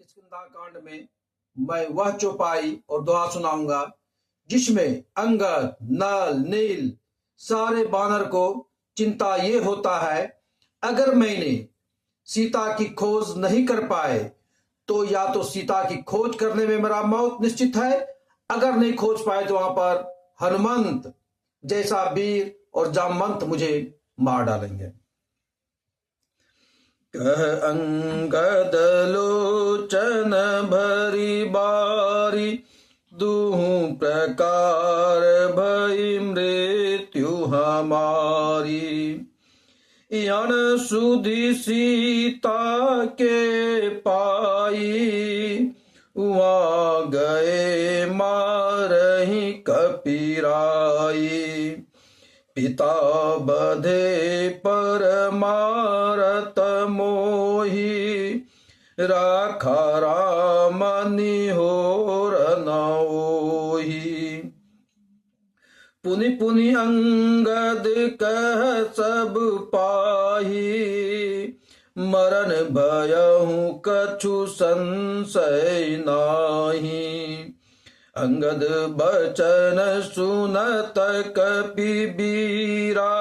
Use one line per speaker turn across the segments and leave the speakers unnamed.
किष्किंधा कांड में मैं वह चौपाई और दुआ सुनाऊंगा जिसमें अंगद, नल, नील सारे बानर को चिंता ये होता है, अगर मैंने सीता की खोज नहीं कर पाए तो या तो सीता की खोज करने में मेरा मौत निश्चित है, अगर नहीं खोज पाए तो वहां पर हनुमंत जैसा वीर और जामवंत मुझे मार डालेंगे। कह अंगद लोचन भरी बारी, दुहु प्रकार भई मृत्यु हमारी। यण सुधि सीता के पाई, वहाँ गए मारहि कपिराई। पिता बधे पर मारत मोही, राखा राम निहोर न ओही। पुनि पुनि अंगद कह सब पाही, मरण भयहु कछु संशय नाही। अंगद बचन सुनत कपिबीरा,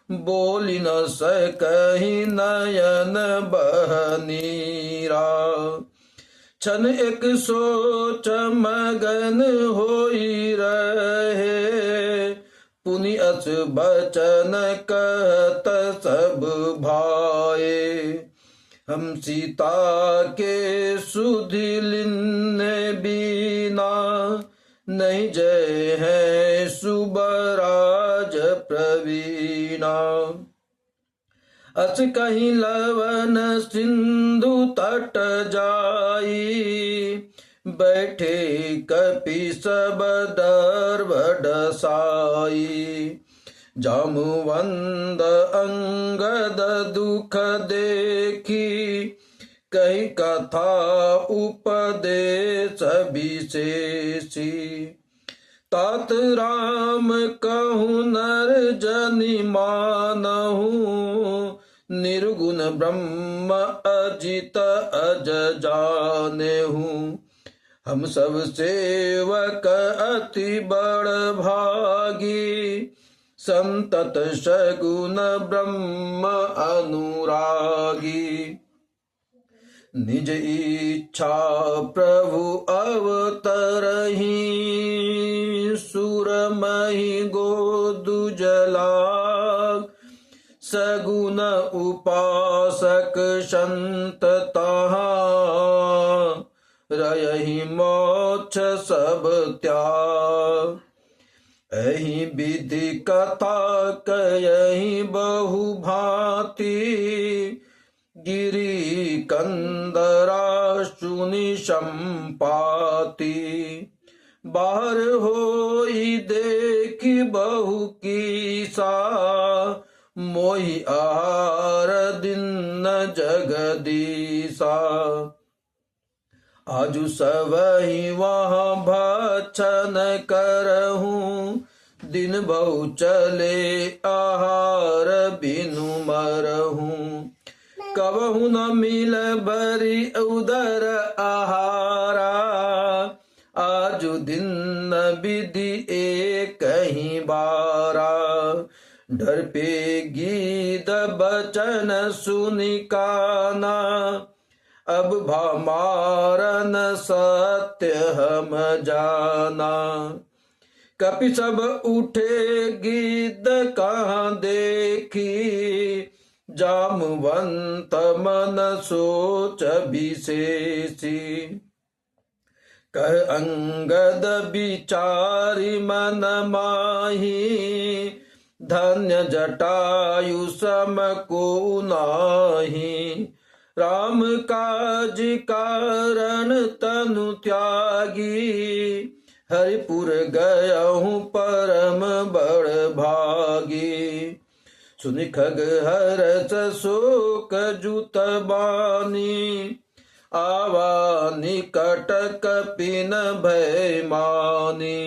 बोली न सकहि नयन बहनीरा। क्षण एक सोच मगन होई रहे, पुनि अस बचन कहत सब भाए। हम सीता के सुधि लिन्ने बीना, नहीं जय है सुबराज प्रवीणा। अस कहीं लवन सिंधु तट जाई, बैठे कपि सब दर्व डसाई। जामवंत अंगद दुख देखी, कही कथा उपदेश विशेषी। तात राम कहूँ नर जनि मानहु, निर्गुण ब्रह्म अजित अज जानेहु। हम सब सेवक अति बड़ भागी, संतत सगुण ब्रह्म अनुरागी। निज इच्छा प्रभु अवतरहि, सुरमहि गोदुजला। सगुण उपासक संत तहाँ, रयहि मोक्ष सब त्याग। एहि विधि कथा कयहि बहु भांति, गिरि कंदरा सुनि संपाति। बाहर होई देखि बहु कीसा, मोहि आहार दिन जगदीसा। आजु सबहि वहाँ भक्षण करहूँ, दिन बहु चले आहार बिनु मरहूँ। कबहु न मिल बरी उदर आहारा, आजु दिन विधि एक ही बारा। डर पे गीत बचन सुनि काना, अब भामारन सत्य हम जाना। कपि सब उठे गिद्ध कहाँ देखी, जामवंत मन सोच विशेषी। कह अंगद विचारि मन माही, धन्य जटायु सम को नाही। राम काज कारण तनु त्यागी, हरिपुर गयहूँ परम बड़ भागी। सुनि खग हरस शोक जुत बानी, आवा निकट कपिन भय मानी।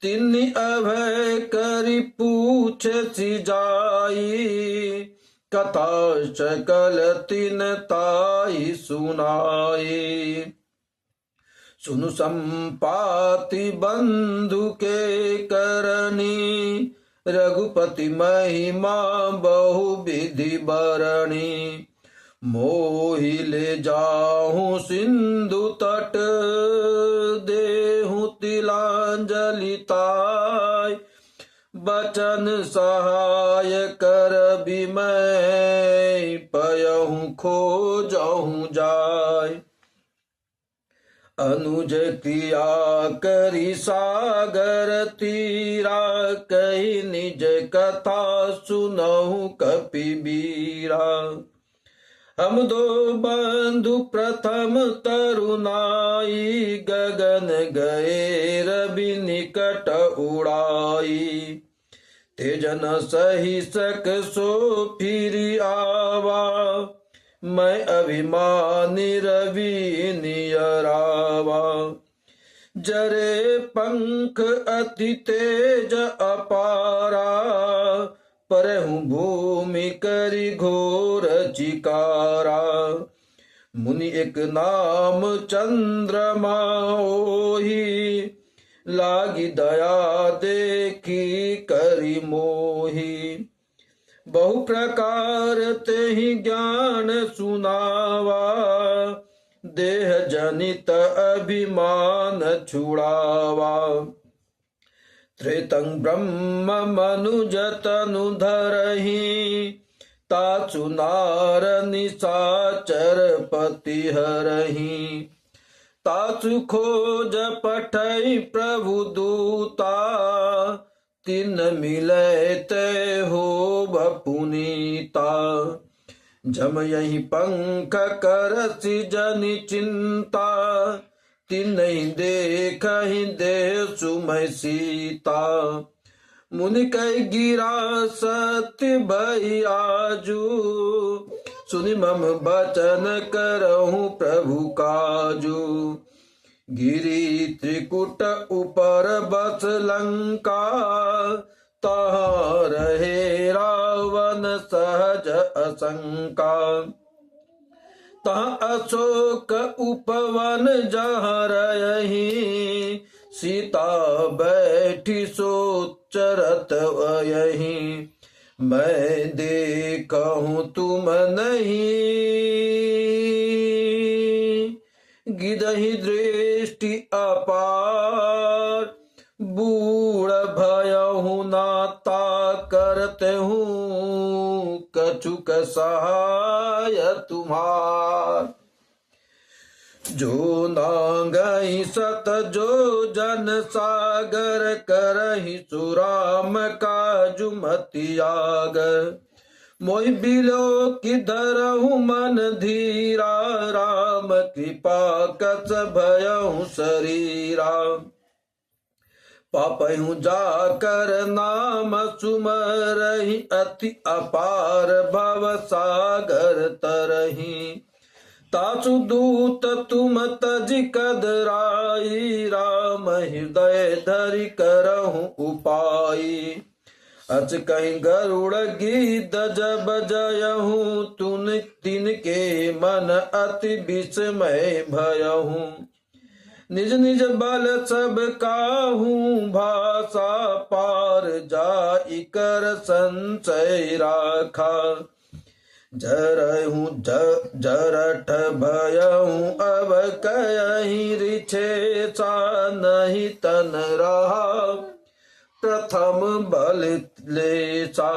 तिन्हि अभय करि पूछ सिजाई, कथा सकल तिन ताई सुनाए। सुनु संपाति बंधु के करनी, रघुपति महिमा बहु विधि बरणी। मोहि ले जाहूं सिंधु तट, देहूं तिलांजलि ताय। बचन सहाय कर भी मैं, पयहूं खोजहूं जाय। अनुज क्रिया करी सागर तीरा, कही निज कथा सुनहु कपिबीरा। हम दो बंधु प्रथम तरुणाई, गगन गए रवि निकट उड़ाई। तेजन सही सक सो फिर आवा, मैं अभिमानी रवि नियरावा। जरे पंख अति तेज अपारा, परहु भूमि करी घोर चिकारा। मुनि एक नाम चंद्रमा ओहि, लागी दया देखी करी मोही। बहु प्रकार तेहि ज्ञान सुनावा, देह जनित अभिमान छुड़ावा। त्रेतं ब्रह्म मनुज तनु धरहि, ताचु नार निशाचर पति हरहि। ताचु खोज पठै प्रभु दूता, तिन मिलै ते होब पुनीता। जम यही पंख करसि जनि चिंता, तिन्हि देखहि देह सुमय सीता। मुनि कहि गिरा सत्य भई आजू, सुनि मम बचन करहूं प्रभु काजू। गिरी त्रिकुट उपर बस लंका, तहाँ रहे रावण सहज असंका। तहाँ अशोक उपवन जहाँ रही, सीता बैठी सोचरत वही। मैं देखूं तुम नहीं, गिदहि दृष्टि अपार। बूढ़ भयहु नाता करते हूँ, कछुक सहाय तुम्हार। जो नांगहि सत जो जन सागर, करहि सुराम काजु मति आगर। मोहि बिलो कि धरहु मन धीरा, राम कृपा कस भयहु शरीरा। पापहु जाकर नाम सुमरहि, अति अपार भव सागर तरहि। तासु दूत तुम तज कदराई, राम हृदय धरि करहु उपाई। अच कहीं गरुड़ गीत जब जयहूँ, तुन तिनके मन अति विस्मय भयहूँ। निज निज बल सब काहू, भाषा पार जाई कर संचय राखा। जरहूँ जरठ भयहूँ अब कहीं, रिछे सा नहीं तन रहा, प्रथम बल लेसा।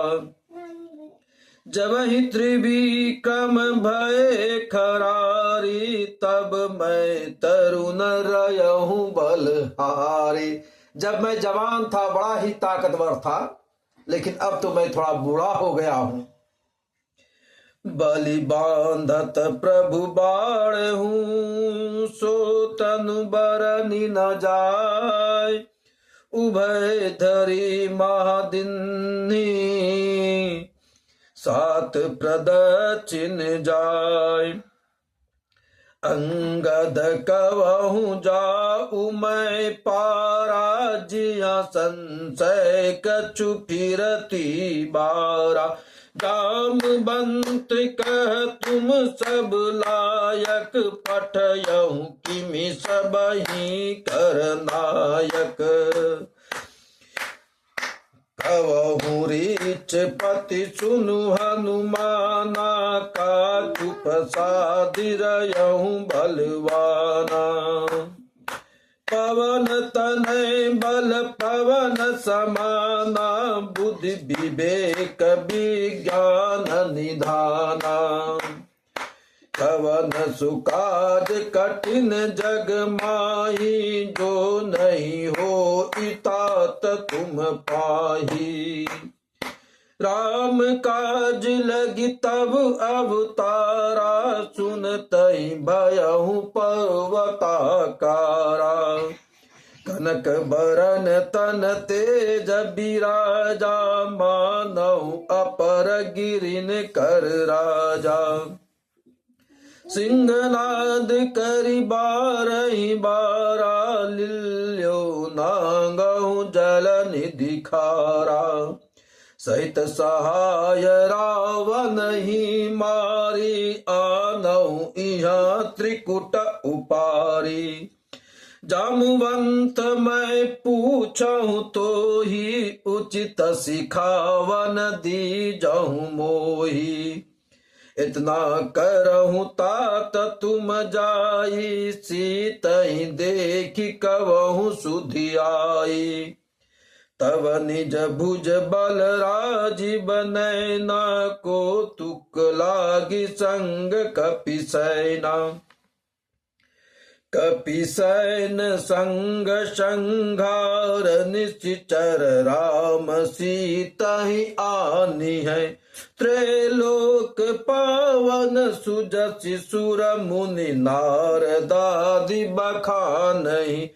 जब ही त्रिविक्रम भय खरारी, तब मैं तरुण रहूं बलहारी। जब मैं जवान था बड़ा ही ताकतवर था, लेकिन अब तो मैं थोड़ा बूढ़ा हो गया हूं। बलि बांधत प्रभु बाण हूँ, सो तनु बरनी न जाय। उभय धरी महादिन्ही, सात प्रदक्षिण जाय। अंगद कवहु जाऊ मैं पारा, जिया संशय कछु फिरती बारा। जामवंत कह तुम सब लायक, पठयहु किमि सबहि कर नायक। कवहु रीच पति सुनु हनुमाना, काजु प्रसादि रहहु बलवाना। पवन तनय बल पवन समाना, बुद्धि विवेक विज्ञान निधाना। कवन सुकाज कठिन जग माही, जो नहीं हो इतात तुम पाही। राम काज लगी तब अवतारा, सुनतहि भयहु पर्वताकारा। कनक बरन तन तेज बिराजा, मानहु अपर गिरिन कर राजा। सिंहनाद करि बारहि बारा, लिल्यो नांगहु जल निधि खारा। सहित सहाय रावण ही मारी, आनहु इहाँ त्रिकुट उपारी। जामवंत मैं पूछहु तो ही, उचित सिखावन दीजहु मोही। इतना करहु तात तुम जाई, सीतहि देखि कवहु सुधियाई। तब निज भुज बल राजीव नैना, कौतुक लागी संग कपिसैना। कपिसैन संग संघार, निश्चर राम सीतहि आनी है। त्रैलोक पावन सुजसि सुर मुनि, नारदादि बखानहि।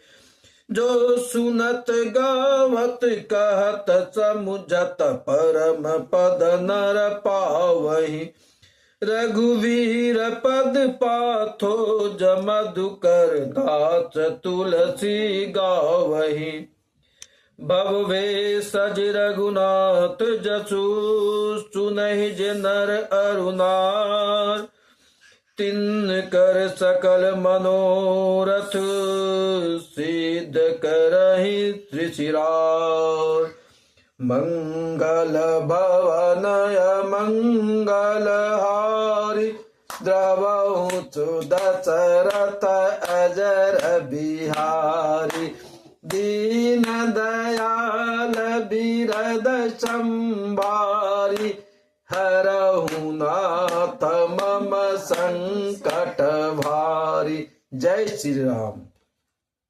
जो सुनत गावत कहत समुझत, परम पद नर पावहि। रघुवीर पद पाथो, मधुकर दास तुलसी गावहि। भव सज रघुनाथ जसु, सुनहि जे नर अरुनार। तिनकर सकल मनोरथ, सिद्ध करहि त्रिशिरार। मंगल भवन मंगल हारी, द्रवहु दशरथ अजर बिहारी। दीन दयाल बिरद संभारी, हरहु नाथ मम संकट भारी। जय श्री राम।